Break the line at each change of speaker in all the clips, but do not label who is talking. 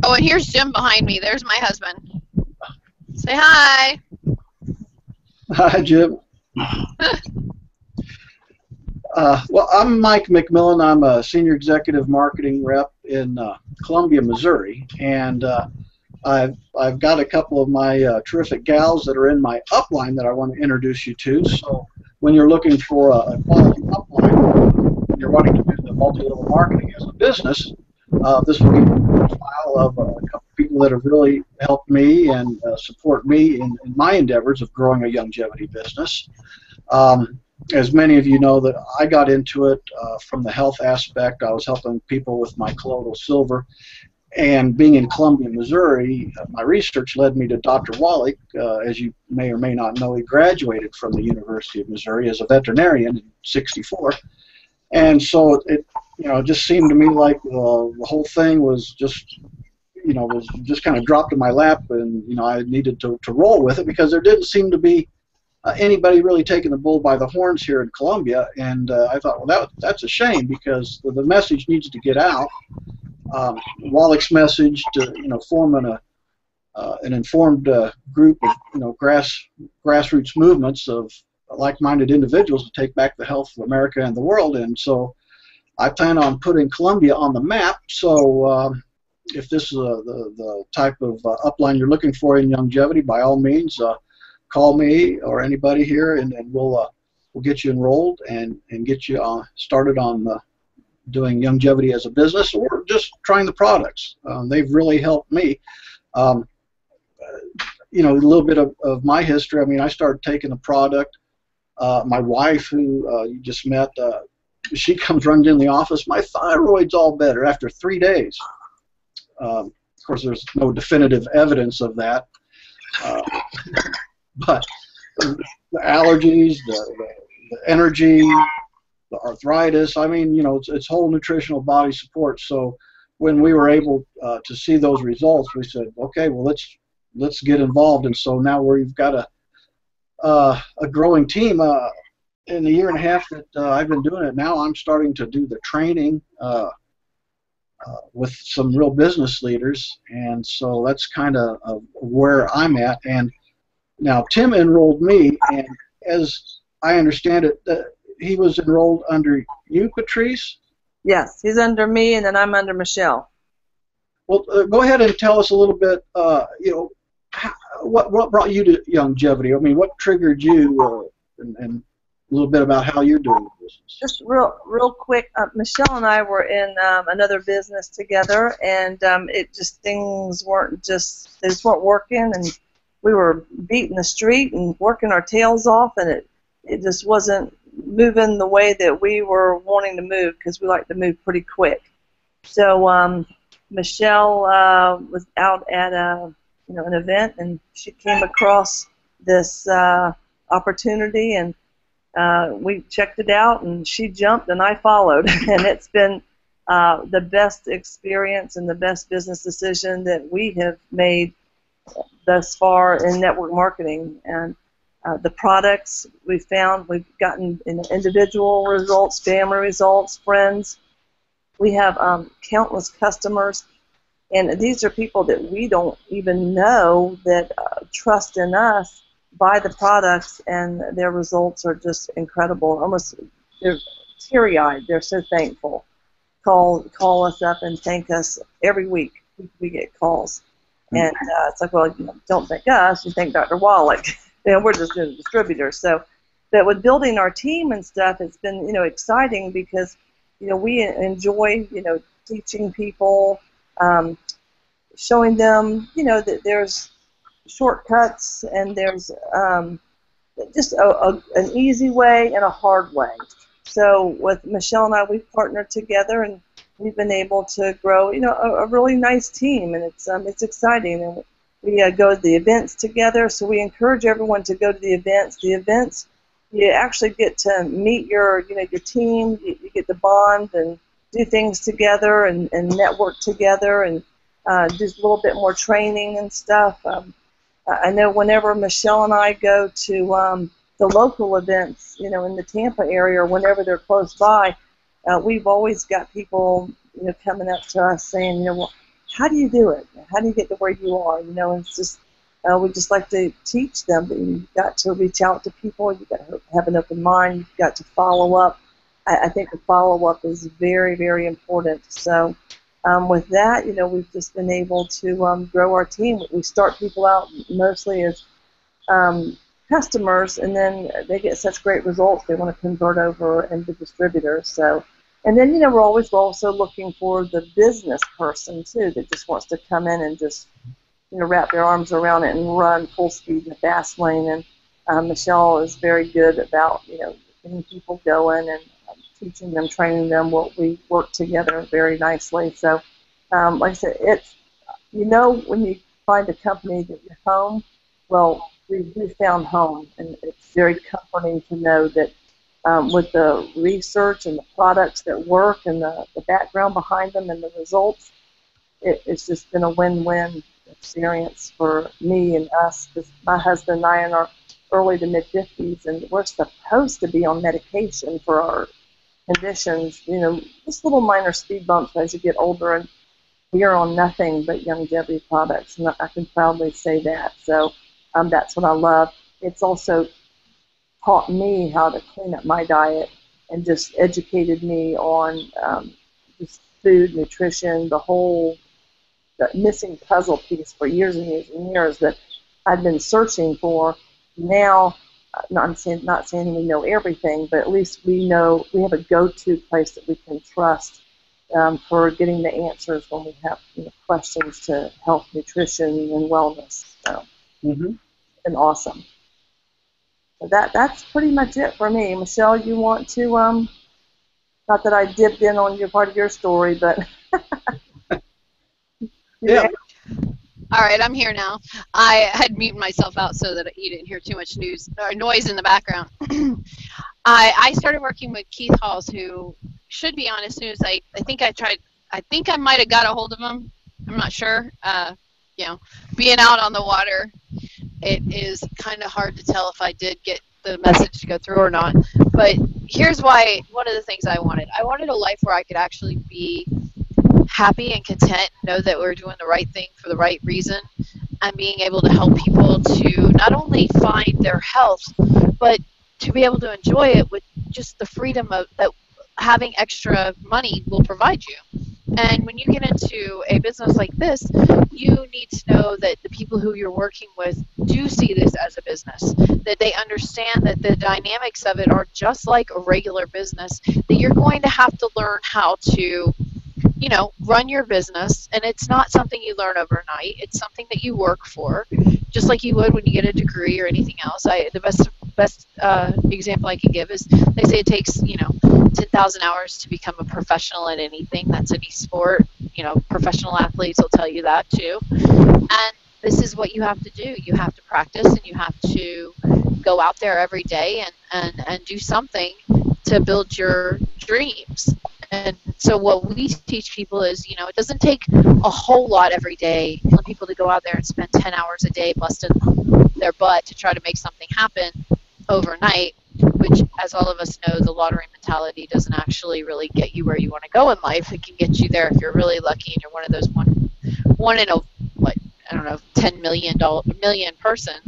Oh, and here's Jim behind me. There's my husband. Say hi.
Hi, Jim. Well, I'm Mike McMillan. I'm a senior executive marketing rep in Columbia, Missouri, and I've got a couple of my terrific gals that are in my upline that I want to introduce you to. So when you're looking for a quality upline, and you're wanting to do the multi-level marketing as a business, this will give you a profile of a couple of people that have really helped me and support me in my endeavors of growing a Youngevity business. As many of you know, that I got into it from the health aspect. I was helping people with my colloidal silver, and being in Columbia, Missouri, my research led me to Dr. Wallach. As you may or may not know, he graduated from the University of Missouri as a veterinarian in '64, and so it just seemed to me like the whole thing was just kind of dropped in my lap, and I needed to roll with it because there didn't seem to be anybody really taking the bull by the horns here in Columbia, and I thought, well, that's a shame because the message needs to get out. Wallach's message to form an informed group of grassroots movements of like-minded individuals to take back the health of America and the world, and so I plan on putting Columbia on the map. So if this is the type of upline you're looking for in Youngevity, by all means, call me or anybody here, and we'll get you enrolled and get you started on doing Youngevity as a business, or just trying the products. They've really helped me. A little bit of my history. I mean, I started taking the product. My wife, who you just met, she comes running in the office. My thyroid's all better after 3 days. Of course, there's no definitive evidence of that. But the allergies, the energy, the arthritis, I mean, it's whole nutritional body support. So when we were able to see those results, we said, okay, well, let's get involved. And so now we've got a growing team. In the year and a half that I've been doing it, now I'm starting to do the training with some real business leaders. And so that's kind of where I'm at. And now Tim enrolled me, and as I understand it, he was enrolled under you, Patrice?
Yes, he's under me, and then I'm under Michelle.
Well, go ahead and tell us a little bit, what brought you to Youngevity? I mean, what triggered you, and a little bit about how you're doing the business.
Just real quick, Michelle and I were in another business together, and things just weren't working, and we were beating the street and working our tails off, and it just wasn't moving the way that we were wanting to move, because we like to move pretty quick. So Michelle was out at an event, and she came across this opportunity, and we checked it out, and she jumped and I followed. And it's been the best experience and the best business decision that we have made thus far in network marketing. And the products we've gotten individual results, family results, friends. We have countless customers, and these are people that we don't even know that trust in us, buy the products, and their results are just incredible. Almost, they're teary-eyed. They're so thankful. Call us up and thank us every week. We get calls, and it's like, well, don't thank us. You thank Dr. Wallach. We're just a distributor. So, but with building our team and stuff, it's been exciting, because we enjoy teaching people, showing them that there's shortcuts, and there's just an easy way and a hard way. So with Michelle and I, we've partnered together, and we've been able to grow a really nice team, and it's exciting. And we go to the events together, so we encourage everyone to go to the events. The events, you actually get to meet your team. You get to bond and do things together, and network together, and do a little bit more training and stuff. I know whenever Michelle and I go to the local events, in the Tampa area, or whenever they're close by, we've always got people, coming up to us saying, well, how do you do it? How do you get to where you are? You know, it's just we just like to teach them that you've got to reach out to people. You've got to have an open mind. You've got to follow up. I think the follow-up is very, very important. So with that, you know, we've just been able to grow our team. We start people out mostly as customers, and then they get such great results, they want to convert over into distributors. So, and then, you know, we're also looking for the business person, too, that just wants to come in and just, you know, wrap their arms around it and run full speed in the fast lane. And Michelle is very good about, you know, getting people going and teaching them, training them. We work together very nicely. So, like I said, it's, you know, when you find a company that you're home, well, we found home, and it's very comforting to know that with the research and the products that work and the background behind them and the results, it's just been a win-win experience for me and us. Because my husband and I are in our early to mid-50s, and we're supposed to be on medication for our conditions, you know, just little minor speed bumps as you get older, and we are on nothing but Youngevity products, and I can proudly say that. So that's what I love. It's also taught me how to clean up my diet and just educated me on just food, nutrition, the missing puzzle piece for years and years and years that I've been searching for. Now, not saying we know everything, but at least we know we have a go-to place that we can trust for getting the answers when we have, you know, questions to health, nutrition, and wellness. So, and awesome. So that's pretty much it for me. Michelle, you want to not that I dipped in on your part of your story, but
Yeah.
All right, I'm here now. I had muted myself out so that you didn't hear too much noise in the background. I started working with Keith Halls, who should be on as soon as I think I tried. I think I might have got a hold of him. I'm not sure. You know, being out on the water, it is kind of hard to tell if I did get the message to go through or not. But here's why. One of the things I wanted a life where I could actually be happy and content, know that we're doing the right thing for the right reason, and being able to help people to not only find their health, but to be able to enjoy it with just the freedom of that having extra money will provide you. And when you get into a business like this, you need to know that the people who you're working with do see this as a business, that they understand that the dynamics of it are just like a regular business, that you're going to have to learn how to, you know, run your business, and it's not something you learn overnight. It's something that you work for, just like you would when you get a degree or anything else. The best example I can give is they say it takes, you know, 10,000 hours to become a professional at anything. That's any sport. You know, professional athletes will tell you that too. And this is what you have to do. You have to practice, and you have to go out there every day and do something to build your dreams. And so what we teach people is, you know, it doesn't take a whole lot every day for people to go out there and spend 10 hours a day busting their butt to try to make something happen overnight, which, as all of us know, the lottery mentality doesn't actually really get you where you want to go in life. It can get you there if you're really lucky and you're one of those one in a, what, I don't know, 10 million person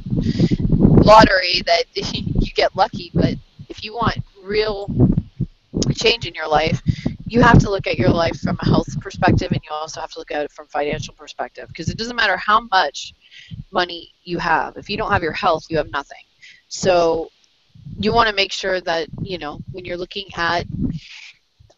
lottery that you get lucky. But if you want real change in your life, you have to look at your life from a health perspective, and you also have to look at it from a financial perspective, because it doesn't matter how much money you have. If you don't have your health, you have nothing. So you want to make sure that, you know, when you're looking at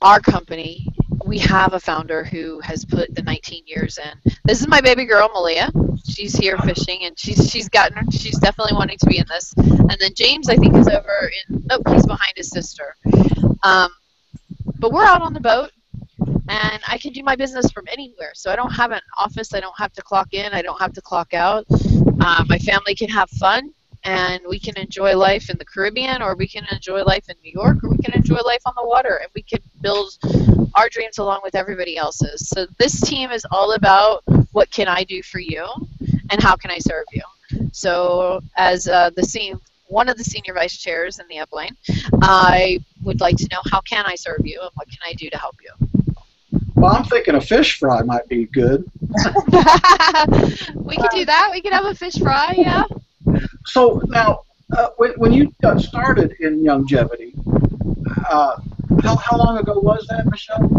our company, we have a founder who has put the 19 years in. This is my baby girl, Malia. She's here fishing, and she's definitely wanting to be in this. And then James, I think, is over in, oh, he's behind his sister. But we're out on the boat, and I can do my business from anywhere. So I don't have an office. I don't have to clock in. I don't have to clock out. My family can have fun, and we can enjoy life in the Caribbean, or we can enjoy life in New York, or we can enjoy life on the water, and we can build our dreams along with everybody else's. So this team is all about what can I do for you, and how can I serve you. So as one of the senior vice chairs in the upline, I would like to know, how can I serve you, and what can I do to help you?
Well, I'm thinking a fish fry might be good.
We could do that. We could have a fish fry, yeah.
So now, when you got started in Youngevity, uh, how long ago was that, Michelle?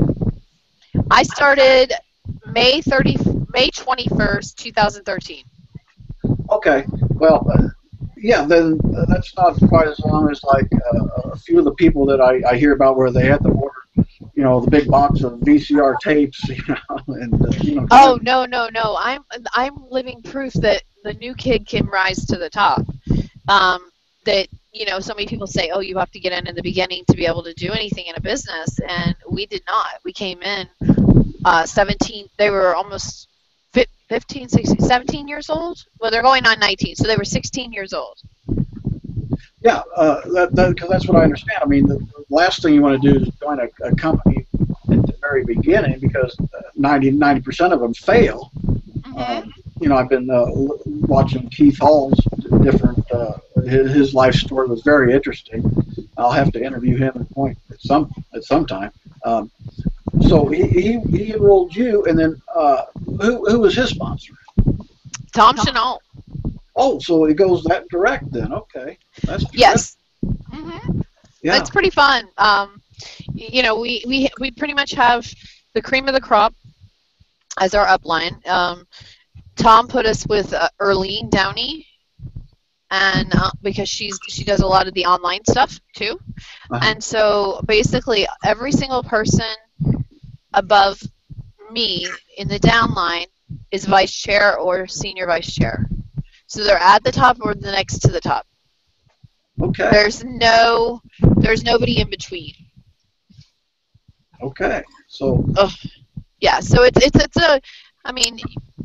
I started May 21st, 2013.
Okay. Well, yeah, then that's not quite as long as like a few of the people that I hear about where they had to order, the big box of VCR tapes, and
Oh, no, no, no. I'm living proof that the new kid can rise to the top. That, so many people say, oh, you have to get in the beginning to be able to do anything in a business, and we did not. We came in 17, they were almost 15, 16, 17 years old. Well, they're going on 19, so they were 16 years old.
yeah, because that's what I understand. I mean, the last thing you want to do is join a company at the very beginning because 90% of them fail.
Mm-hmm.
I've been watching Keith Hall's different. His life story was very interesting. I'll have to interview him at some time. So he enrolled you, and then who was his sponsor?
Tom Chenault.
Oh, so it goes that direct then. Okay, that's good.
Yes. Mm-hmm.
Yeah.
It's pretty fun. We pretty much have the cream of the crop as our upline. Tom put us with Erlene Downey, and because she does a lot of the online stuff too. And so basically every single person above me in the downline is vice chair or senior vice chair. So they're at the top or the next to the top.
Okay.
There's nobody in between.
Okay. So.
Yeah. So it's a. I mean,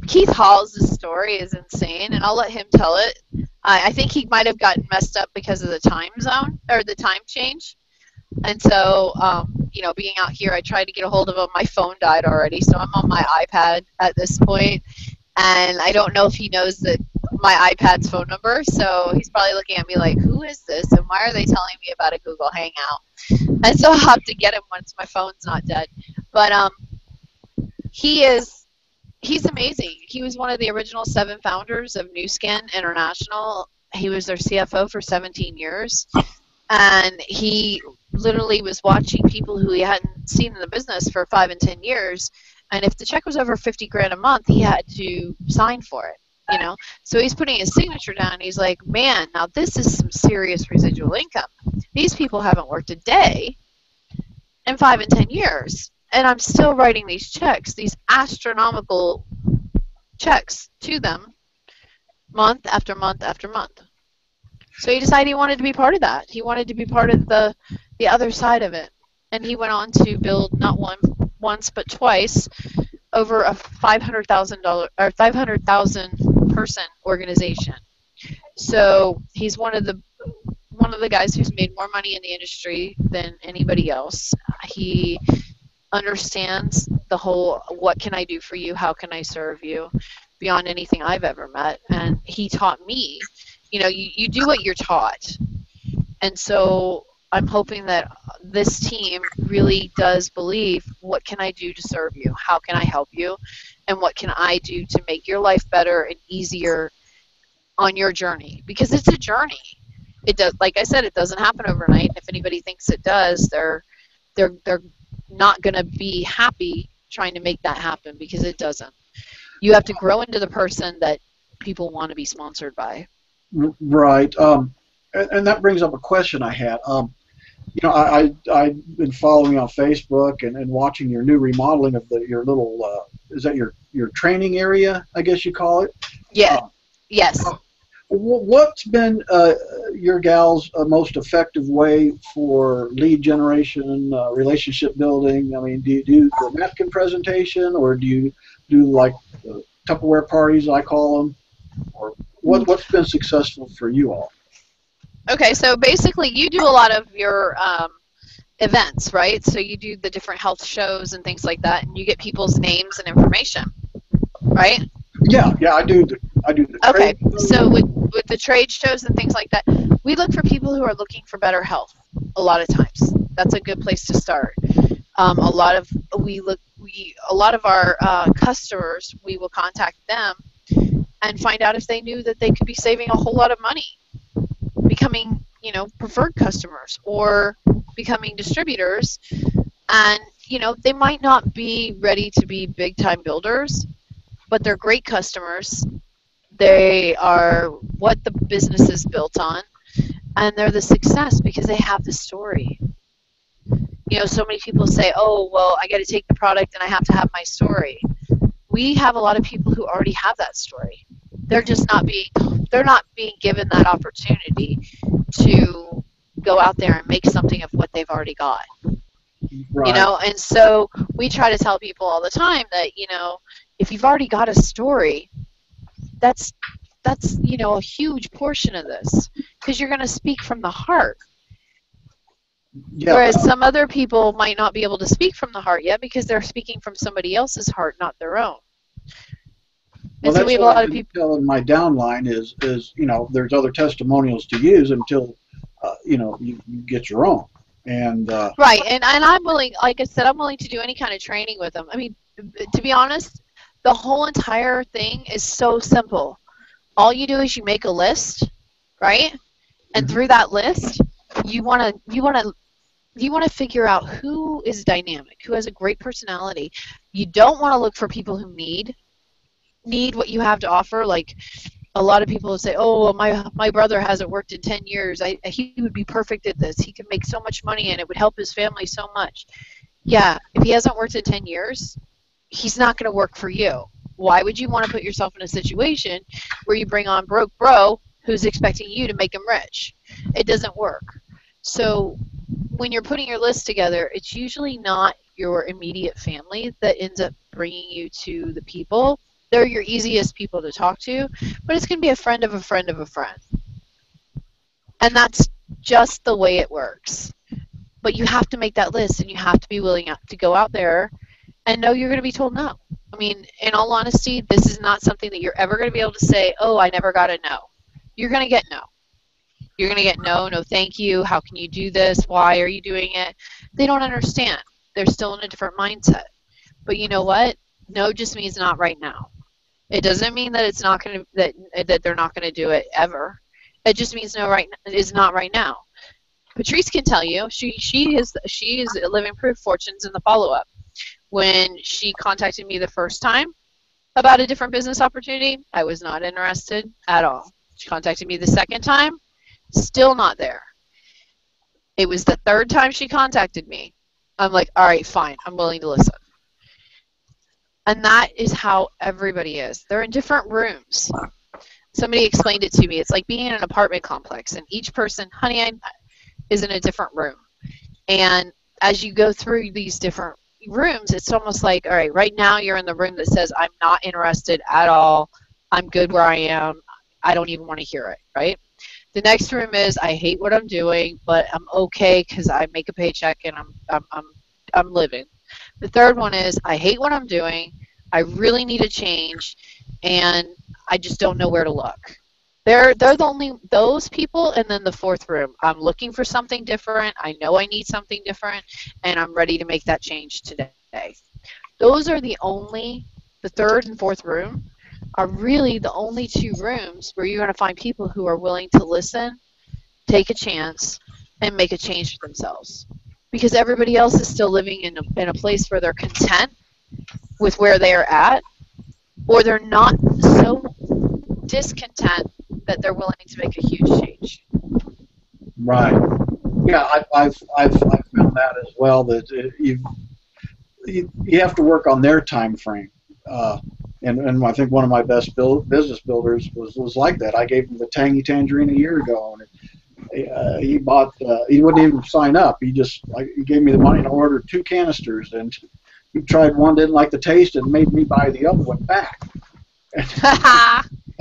Keith Hall's story is insane, and I'll let him tell it. I think he might have gotten messed up because of the time zone or the time change. And so, being out here, I tried to get a hold of him. My phone died already, so I'm on my iPad at this point, and I don't know if he knows that my iPad's phone number. So he's probably looking at me like, "Who is this? And why are they telling me about a Google Hangout?" And so I'll have to get him once my phone's not dead. But he's amazing. He was one of the original 7 founders of Nu Skin International. He was their CFO for 17 years. And he literally was watching people who he hadn't seen in the business for 5 and 10 years. And if the check was over 50 grand a month, he had to sign for it, So he's putting his signature down. He's like, man, now this is some serious residual income. These people haven't worked a day in 5 and 10 years. And I'm still writing these checks, these astronomical checks to them month after month after month. So he decided he wanted to be part of that. He wanted to be part of the other side of it. And he went on to build not once but twice over a $500,000 person organization. So he's one of the guys who's made more money in the industry than anybody else. He understands the whole what can I do for you, how can I serve you, beyond anything I've ever met. And he taught me, you do what you're taught. And so I'm hoping that this team really does believe, what can I do to serve you, how can I help you, and what can I do to make your life better and easier on your journey, because it's a journey. It does, like I said, it doesn't happen overnight. If anybody thinks it does, they're not going to be happy trying to make that happen, because it doesn't. You have to grow into the person that people want to be sponsored by.
Right. And that brings up a question I had. I've been following you on Facebook and watching your new remodeling of your little, is that your training area, I guess you call it?
Yeah. Yes.
What's been your gal's most effective way for lead generation, relationship building? I mean, do you do the napkin presentation, or do you do like Tupperware parties, I call them? Or what's been successful for you all?
Okay, so basically you do a lot of your events, right? So you do the different health shows and things like that, and you get people's names and information, right?
Yeah, I do the
okay, so with the trade shows and things like that, we look for people who are looking for better health a lot of times. That's a good place to start. We a lot of our customers, we will contact them and find out if they knew that they could be saving a whole lot of money becoming, preferred customers or becoming distributors. And, they might not be ready to be big time builders, but they're great customers. They are what the business is built on, and they're the success because they have the story. So many people say, oh, well, I got to take the product and I have to have my story. We have a lot of people who already have that story. They're just they're not being given that opportunity to go out there and make something of what they've already got.
Right.
And so we try to tell people all the time that, if you've already got a story, that's a huge portion of this, because you're going to speak from the heart.
Yeah.
Whereas some other people might not be able to speak from the heart yet because they're speaking from somebody else's heart, not their own.
Well,
and so we have a lot of people
telling my downline is there's other testimonials to use until you get your own. And
right, and I'm willing, like I said, I'm willing to do any kind of training with them. I mean, to be honest, the whole entire thing is so simple. All you do is you make a list, right? And through that list, you want to figure out who is dynamic, who has a great personality. You don't want to look for people who need what you have to offer. Like a lot of people say, oh, well, my brother hasn't worked in 10 years. He would be perfect at this. He could make so much money and it would help his family so much. Yeah, if he hasn't worked in 10 years, he's not going to work for you. Why would you want to put yourself in a situation where you bring on broke bro who's expecting you to make him rich? It doesn't work. So when you're putting your list together, it's usually not your immediate family that ends up bringing you to the people. They're your easiest people to talk to, but it's going to be a friend of a friend of a friend. And that's just the way it works. But you have to make that list, and you have to be willing to go out there and know you're going to be told no. I mean, in all honesty, this is not something that you're ever going to be able to say, oh, I never got a no. You're going to get no. You're going to get no thank you, how can you do this, why are you doing it? They don't understand. They're still in a different mindset. But you know what? No just means not right now. It doesn't mean that it's not going to that they're not going to do it ever. It just means no is not right now. Patrice can tell you she is a living proof. Fortune's in the follow up. When she contacted me the first time about a different business opportunity, I was not interested at all. She contacted me the second time, still not there. It was the third time she contacted me. I'm like, all right, fine, I'm willing to listen. And that is how everybody is. They're in different rooms. Somebody explained it to me. It's like being in an apartment complex, and each person, is in a different room. And as you go through these different rooms, it's almost like, all right, right now you're in the room that says, I'm not interested at all. I'm good where I am. I don't even want to hear it, right? The next room is, I hate what I'm doing, but I'm okay because I make a paycheck and I'm living. The third one is, I hate what I'm doing, I really need a change, and I just don't know where to look. They're the only those people, and then the fourth room, I'm looking for something different, I know I need something different, and I'm ready to make that change today. Those are the third and fourth room are really the only two rooms where you're going to find people who are willing to listen, take a chance, and make a change for themselves. Because everybody else is still living in a place where they're content with where they are at, or they're not so discontent that they're willing to make a huge change.
Right. Yeah, I've found that as well, that you have to work on their time frame. And I think one of my best business builders was like that. I gave him the Tangy Tangerine a year ago, and he wouldn't even sign up. He gave me the money and ordered 2 canisters, and he tried one, didn't like the taste, and made me buy the other one back.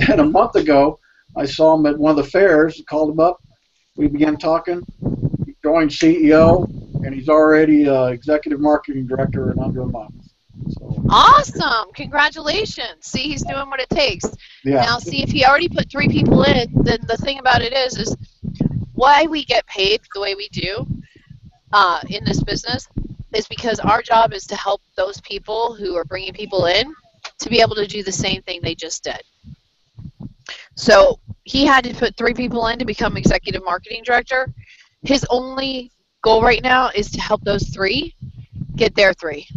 And a month ago, I saw him at one of the fairs, called him up, we began talking, he joined CEO, and he's already executive marketing director in under a month. So.
Awesome! Congratulations. See, he's doing what it takes.
Yeah.
Now, see, if he already put 3 people in, then the thing about it is why we get paid the way we do in this business is because our job is to help those people who are bringing people in to be able to do the same thing they just did. So he had to put 3 people in to become executive marketing director. His only goal right now is to help those 3 get their 3.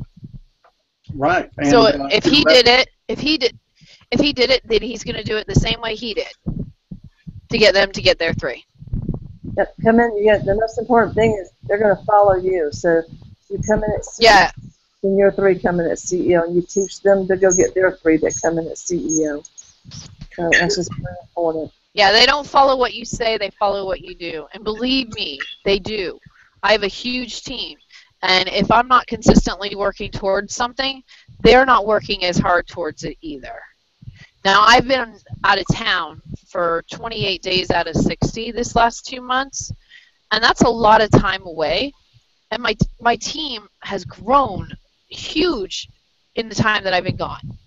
Right.
So
And
if he did it, if he did it, then he's going to do it the same way he did to get them to get their 3.
Yep, come in. The most important thing is they're going to follow you. So you come in at CEO,
Yeah,
and your 3 come in at CEO, and you teach them to go get their 3 that come in at CEO. So that's just very important.
yeah, they don't follow what you say, they follow what you do. And believe me, they do. I have a huge team. And if I'm not consistently working towards something, they're not working as hard towards it either. Now, I've been out of town for 28 days out of 60 this last 2 months, and that's a lot of time away. And my team has grown huge in the time that I've been gone.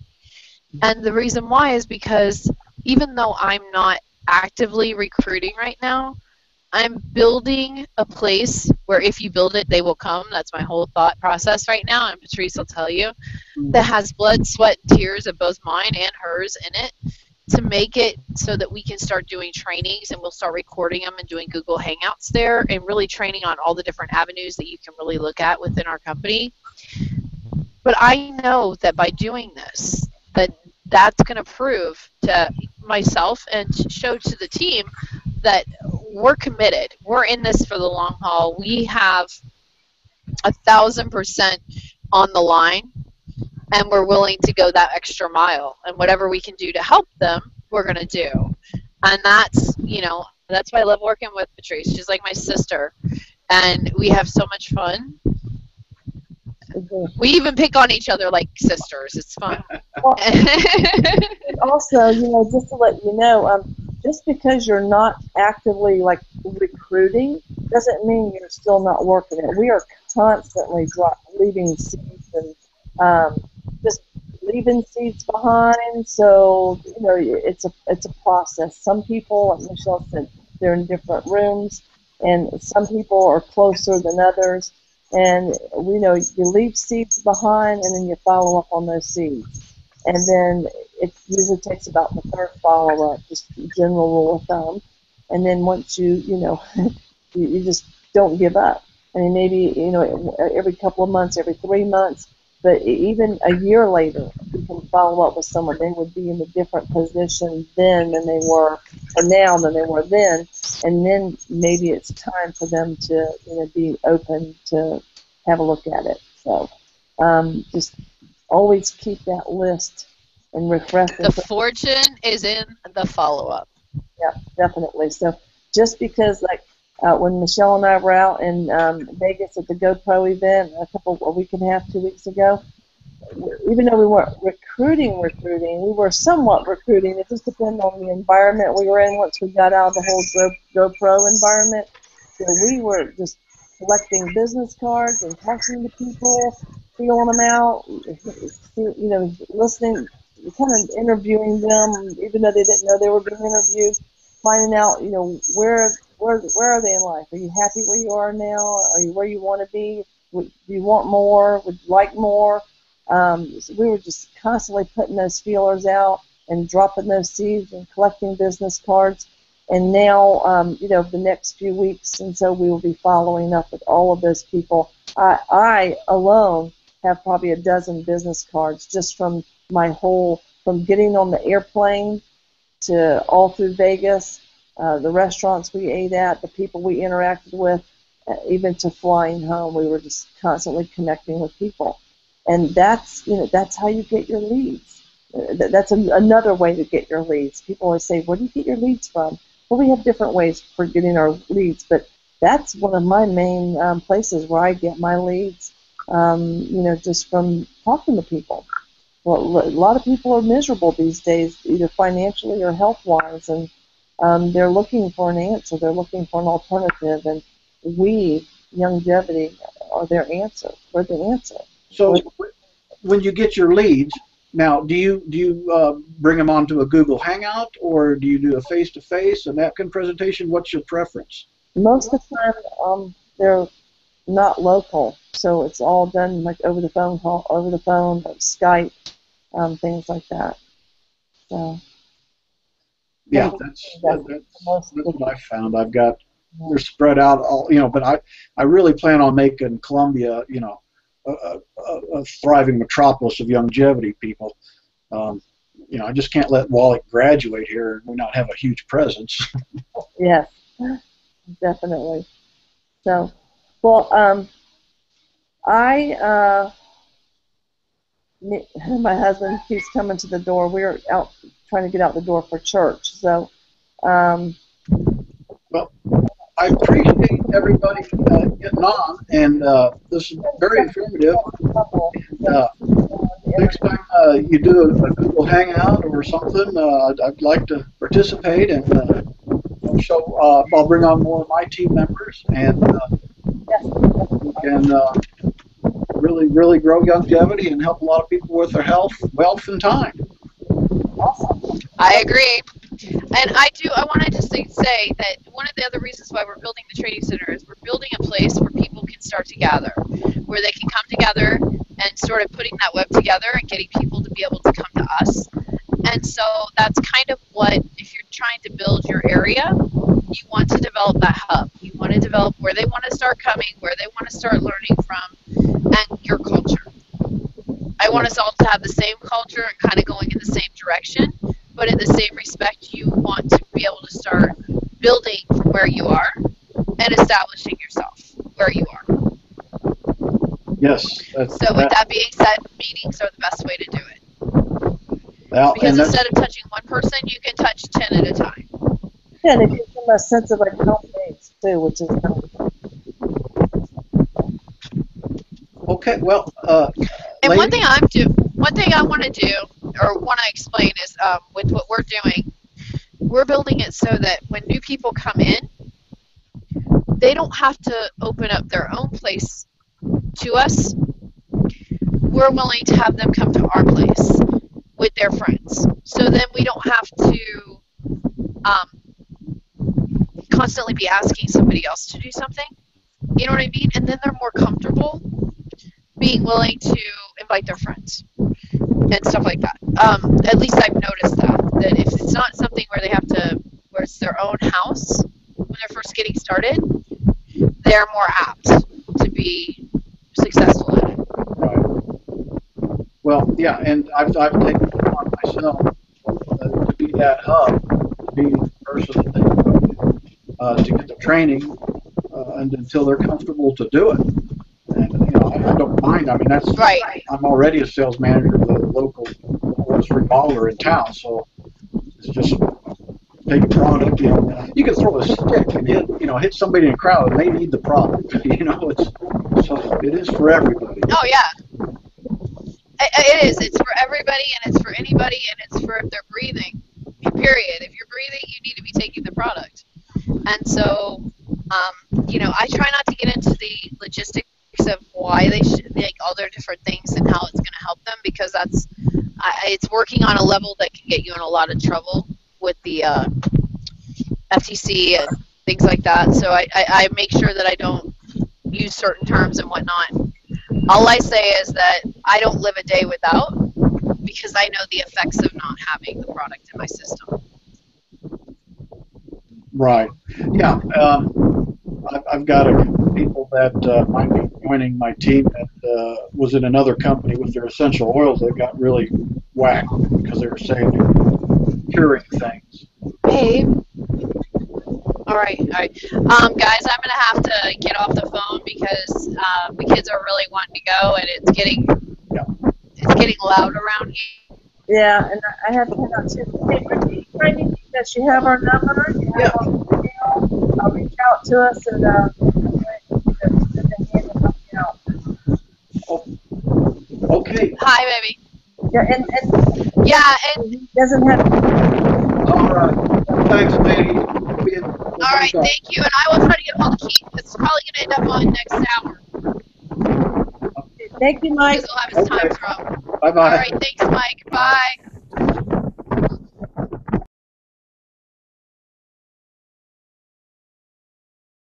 And the reason why is because even though I'm not actively recruiting right now, I'm building a place where if you build it, they will come. That's my whole thought process right now, and Patrice will tell you, that has blood, sweat, and tears of both mine and hers in it to make it so that we can start doing trainings, and we'll start recording them and doing Google Hangouts there and really training on all the different avenues that you can really look at within our company. But I know that by doing this, that's going to prove to myself and show to the team that we're committed. We're in this for the long haul. We have 1,000% on the line, and we're willing to go that extra mile. And whatever we can do to help them, we're going to do. And that's why I love working with Patrice. She's like my sister, and we have so much fun. We even pick on each other like sisters. It's fun.
Well, also, just to let you know, just because you're not actively recruiting doesn't mean you're still not working it. We are constantly leaving seeds and just leaving seeds behind. So it's a process. Some people, like Michelle said, they're in different rooms, and some people are closer than others. And you leave seeds behind, and then you follow up on those seeds. And then it usually takes about the 3rd follow-up, just general rule of thumb. And then once you just don't give up. I mean, maybe every couple of months, every 3 months, but even a year later, you can follow up with someone. They would be in a different position then than they were, or now than they were then. And then maybe it's time for them to be open to have a look at it. So just always keep that list and refresh it.
The fortune is in the follow-up.
Yeah, definitely. So just because when Michelle and I were out in Vegas at the GoPro event a week and a half, 2 weeks ago, even though we weren't recruiting, we were somewhat recruiting. It just depended on the environment we were in once we got out of the whole GoPro environment. So we were just collecting business cards and talking to people, feeling them out, listening, kind of interviewing them, even though they didn't know they were being interviewed, finding out, where are they in life? Are you happy where you are now? Are you where you want to be? Do you want more? Would you like more? So we were just constantly putting those feelers out and dropping those seeds and collecting business cards. And now, the next few weeks, and so we will be following up with all of those people. I alone have probably a dozen business cards just from from getting on the airplane to all through Vegas, the restaurants we ate at, the people we interacted with, even to flying home. We were just constantly connecting with people. And that's how you get your leads. That's another way to get your leads. People always say, where do you get your leads from? Well, we have different ways for getting our leads, but that's one of my main places where I get my leads, just from talking to people. Well, a lot of people are miserable these days, either financially or health-wise, and they're looking for an answer. They're looking for an alternative, and we, Youngevity, are their answer. We're the answer.
So when you get your leads, now do you bring them onto a Google Hangout, or do you do a face-to-face, a napkin presentation? What's your preference?
Most of the time, they're not local. So it's all done like over the phone call, over the phone, Skype, things like that. So
Yeah, that's what I found. I've got they're spread out all, but I really plan on making Columbia, a thriving metropolis of longevity people. I just can't let Wally graduate here and we not have a huge presence.
Yes, definitely. So, well, my husband keeps coming to the door. We're out trying to get out the door for church. So,
well, I appreciate everybody getting on, and this is very informative. Next time you do a Google Hangout or something, I'd like to participate, and so I'll bring on more of my team members, and we can really, really grow longevity and help a lot of people with their health, wealth, and time.
awesome.
I agree. And I wanted to say that one of the other reasons why we're building the training center is we're building a place where people can start to gather, where they can come together and sort of putting that web together and getting people to be able to come to us. And so that's kind of what, if you're trying to build your area, you want to develop that hub. You want to develop where they want to start coming, where they want to start learning from, and your culture. I want us all to have the same culture and kind of going in the same direction, but in the same respect, you want to be able to start building from where you are and establishing yourself where you are.
Yes.
So with that being said, meetings are the best way to do it.
Well,
because instead of touching one person, you can touch 10 at a time.
Yeah, and it gives them a sense of like home base too, which is
okay. Well,
and
ladies?
one thing I want to do or want to explain is with what we're doing, we're building it so that when new people come in, they don't have to open up their own place to us. We're willing to have them come to our place with their friends. So then we don't have to constantly be asking somebody else to do something. You know what I mean? And then they're more comfortable being willing to invite their friends and stuff like that. At least I've noticed that if it's not something where they have to, where it's their own house when they're first getting started, they're more apt to be successful at it.
Right. Well, yeah, and I've taken it upon myself to be that hub, to be the person that they go to get the training, and until they're comfortable to do it. And I don't mind. I mean, that's
right.
I'm already a sales manager of the local revolver in town, so it's just take a product. You can throw a stick and hit somebody in a crowd, and they need the product. So it is for everybody.
Oh yeah, it is. It's for everybody, and it's for anybody, and it's for if they're breathing. Period. If you're breathing, you need to be taking the product. And so, I try not to get into the logistics of why they should, like all their different things and how it's going to help them, because it's working on a level that can get you in a lot of trouble with the FTC and things like that. So I make sure that I don't use certain terms and whatnot. All I say is that I don't live a day without, because I know the effects of not having the product in my system.
Right. Yeah. I've got a couple people that might be joining my team that was in another company with their essential oils that got really whacked because they were saying they were curing things.
Babe. All right. Guys, I'm gonna have to get off the phone because the kids are really wanting to go, and it's getting loud around here.
yeah, and I have to head out too. Hey, Brittany, does she have our number? Do you have our email? Reach out to us and out.
Oh, okay.
Hi, baby.
Yeah, and he doesn't have.
All right. Thanks, lady.
All right, thank you, and I will try to get hold of Keith. It's probably going to end up on next hour.
Thank you, Mike.
Because he'll have his times wrong.
Bye-bye.
All right, thanks, Mike. Bye.